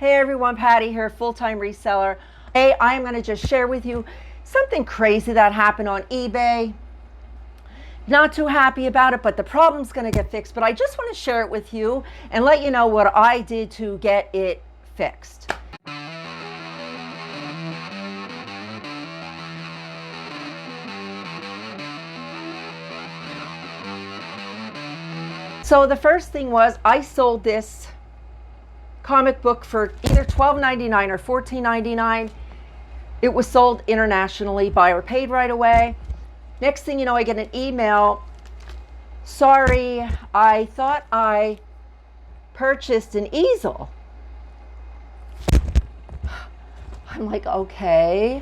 Hey everyone, Patty here, full-time reseller. Hey, I'm going to just share with you something crazy that happened on eBay. Not too happy about it, but the problem's going to get fixed. But I just want to share it with you and let you know what I did to get it fixed. So the first thing was I sold this comic book for either $12.99 or $14.99. It was sold internationally. Buyer paid right away. Next thing you know, I get an email. Sorry, I thought I purchased an easel. I'm like, okay.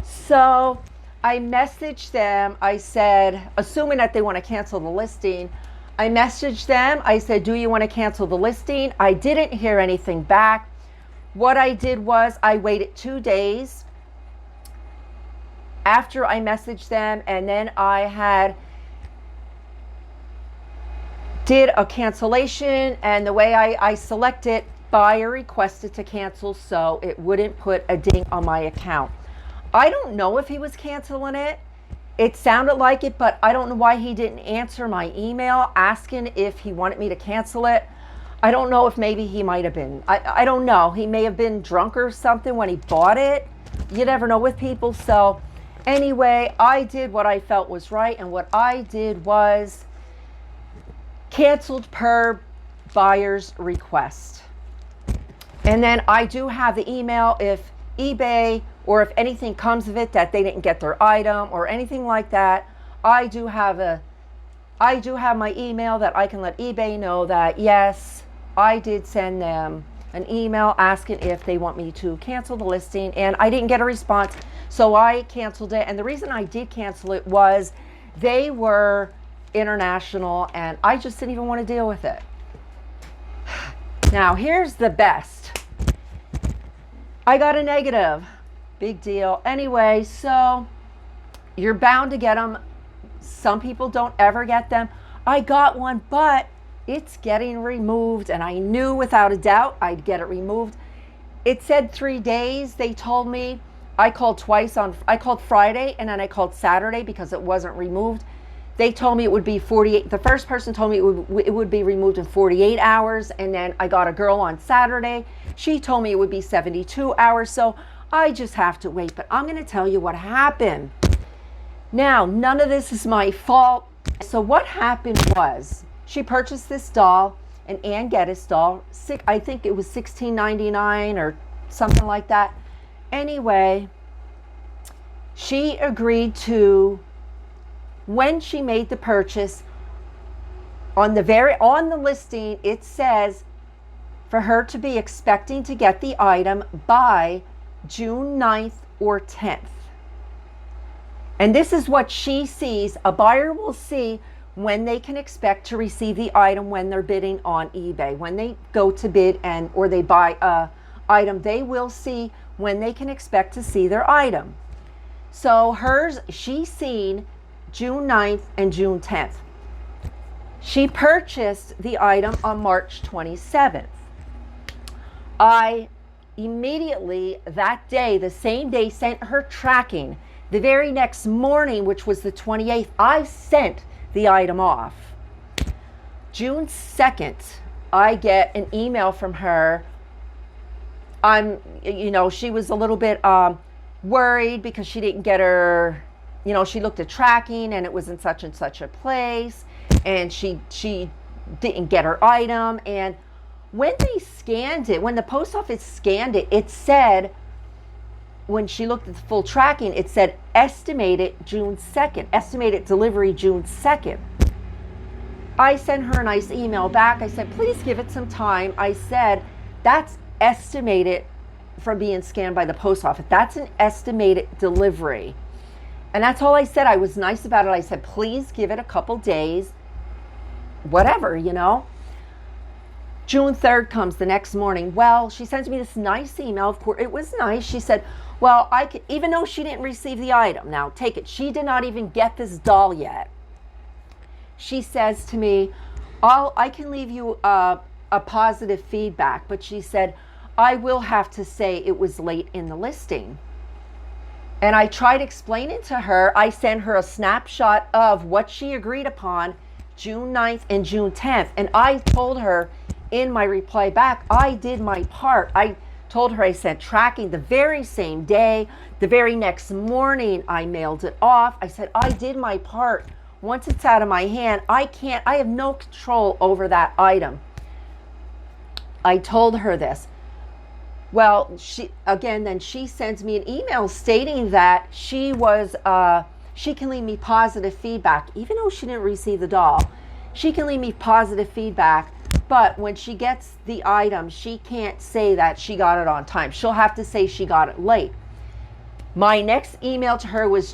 So I messaged them. I said, assuming that they want to cancel the listing, I messaged them. I said, do you want to cancel the listing? I didn't hear anything back. What I did was I waited 2 days after I messaged them, and then I did a cancellation, and the way I selected, buyer requested to cancel, so it wouldn't put a ding on my account. I don't know if he was canceling it. It sounded like it, but I don't know why he didn't answer my email asking if he wanted me to cancel it. I don't know if maybe he might have been. I don't know. He may have been drunk or something when he bought it. You never know with people. So anyway, I did what I felt was right, and what I did was canceled per buyer's request. And then I do have the email if eBay or if anything comes of it that they didn't get their item or anything like that. I do have my email that I can let eBay know that yes, I did send them an email asking if they want me to cancel the listing, and I didn't get a response, so I canceled it. And the reason I did cancel it was they were international and I just didn't even want to deal with it. Now here's the best. I got a negative. Big deal. Anyway, so you're bound to get them. Some people don't ever get them. I got one, but it's getting removed, and I knew without a doubt I'd get it removed. It said 3 days. They told me. I called twice. I called Friday and then I called Saturday because it wasn't removed. They told me it would be 48. The first person told me it would be removed in 48 hours, and then I got a girl on Saturday. She told me it would be 72 hours. So I just have to wait. But I'm going to tell you what happened. Now, none of this is my fault. So what happened was she purchased this doll, an Ann Geddes doll. I think it was $16.99 or something like that. Anyway, she agreed to, when she made the purchase, on the listing, it says for her to be expecting to get the item by June 9th or 10th. And this is what she sees. A buyer will see when they can expect to receive the item when they're bidding on eBay. When they go to bid or they buy a item, they will see when they can expect to see their item. So she's seen June 9th and June 10th. She purchased the item on March 27th. I immediately that day, the same day, sent her tracking. The very next morning, which was the 28th, I sent the item off. June 2nd, I get an email from her. She was a little bit worried because she didn't get her, she looked at tracking and it was in such and such a place, and she didn't get her item. And when they scanned it, when the post office scanned it, it said, when she looked at the full tracking, it said estimated June 2nd, estimated delivery June 2nd. I sent her a nice email back. I said, please give it some time. I said, that's estimated from being scanned by the post office. That's an estimated delivery. And that's all I said. I was nice about it. I said, please give it a couple days, whatever, June 3rd comes the next morning. Well, she sends me this nice email. Of course, it was nice. She said, well, even though she didn't receive the item, now take it, she did not even get this doll yet. She says to me, I can leave you a positive feedback, but she said, I will have to say it was late in the listing. And I tried explaining to her, I sent her a snapshot of what she agreed upon June 9th and June 10th. And I told her in my reply back, I did my part. I told her I sent tracking the very same day. The very next morning, I mailed it off. I said, I did my part. Once it's out of my hand, I have no control over that item. I told her this. Well, then she sends me an email stating that she can leave me positive feedback, even though she didn't receive the doll. She can leave me positive feedback, but when she gets the item, she can't say that she got it on time. She'll have to say she got it late. My next email to her was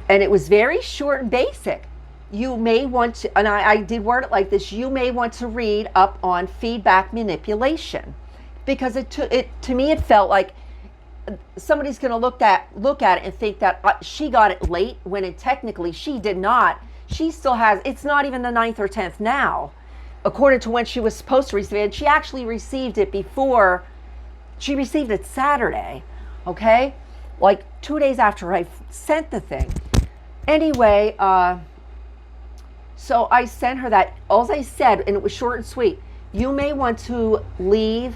and it was very short and basic. You may want to, and I did word it like this, you may want to read up on feedback manipulation, because to me it felt like somebody's going to look at it and think that she got it late, when technically she did not. She still has, it's not even the 9th or 10th now, according to when she was supposed to receive it. She actually received it before, she received it Saturday, okay? Like 2 days after I sent the thing. Anyway, so I sent her that. All I said, and it was short and sweet, you may want to read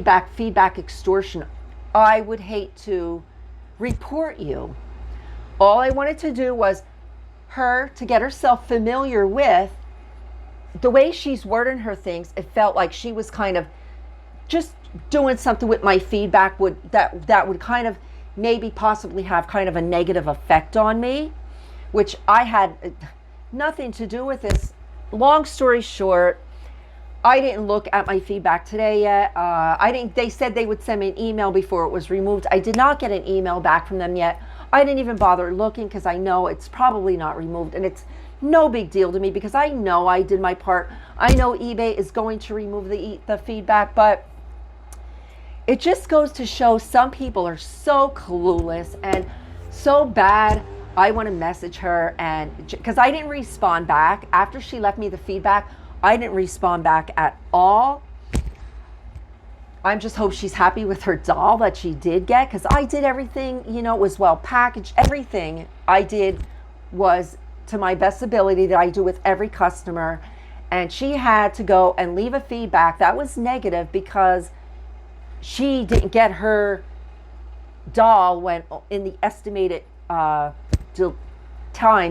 back feedback extortion. I would hate to report you. All I wanted to do was her to get herself familiar with the way she's wording her things. It felt like she was kind of just doing something with my feedback that would kind of maybe possibly have kind of a negative effect on me, which I had nothing to do with this. Long story short, I didn't look at my feedback today yet. They said they would send me an email before it was removed. I did not get an email back from them yet. I didn't even bother looking because I know it's probably not removed, and it's no big deal to me because I know I did my part. I know eBay is going to remove the feedback, but it just goes to show some people are so clueless and so bad. I want to message her, and because I didn't respond back after she left me the feedback, I didn't respond back at all. I just hope she's happy with her doll that she did get, because I did everything, it was well packaged. Everything I did was to my best ability that I do with every customer. And she had to go and leave a feedback that was negative because she didn't get her doll when in the estimated time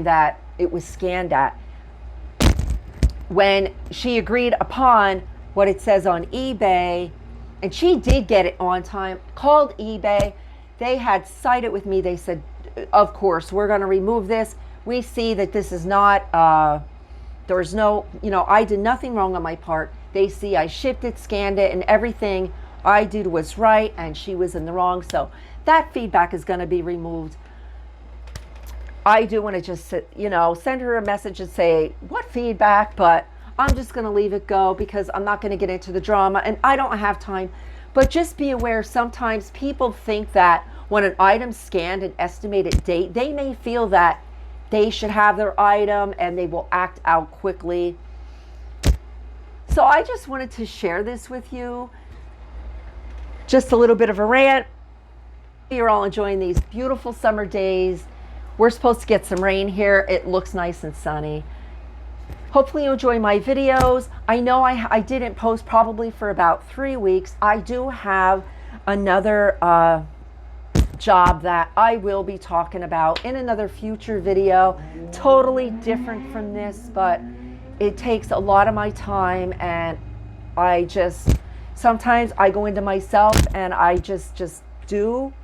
that it was scanned at. When she agreed upon what it says on eBay, and she did get it on time, called eBay, they had cited with me. They said, of course, we're going to remove this. We see that this is not, there's no, I did nothing wrong on my part. They see I shipped it, scanned it, and everything I did was right, and she was in the wrong. So that feedback is going to be removed. I do want to just, send her a message and say, what feedback? But I'm just going to leave it go because I'm not going to get into the drama and I don't have time. But just be aware, sometimes people think that when an item's scanned an estimated date, they may feel that they should have their item and they will act out quickly. So I just wanted to share this with you. Just a little bit of a rant. You're all enjoying these beautiful summer days. We're supposed to get some rain here. It looks nice and sunny. Hopefully you enjoy my videos. I know I didn't post probably for about 3 weeks. I do have another job that I will be talking about in another future video. Totally different from this, but it takes a lot of my time, and sometimes I go into myself and I just do.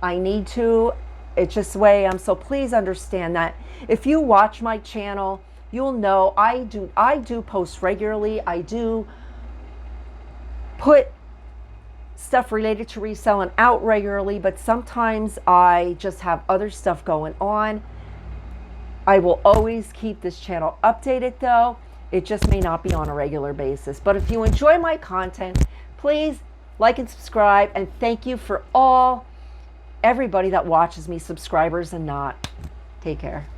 I need to. It's just the way I am. So please understand that. If you watch my channel, you'll know I do post regularly. I do put stuff related to reselling out regularly, but sometimes I just have other stuff going on. I will always keep this channel updated though. It just may not be on a regular basis. But if you enjoy my content, please like and subscribe, and thank you for everybody that watches me, subscribers and not. Take care.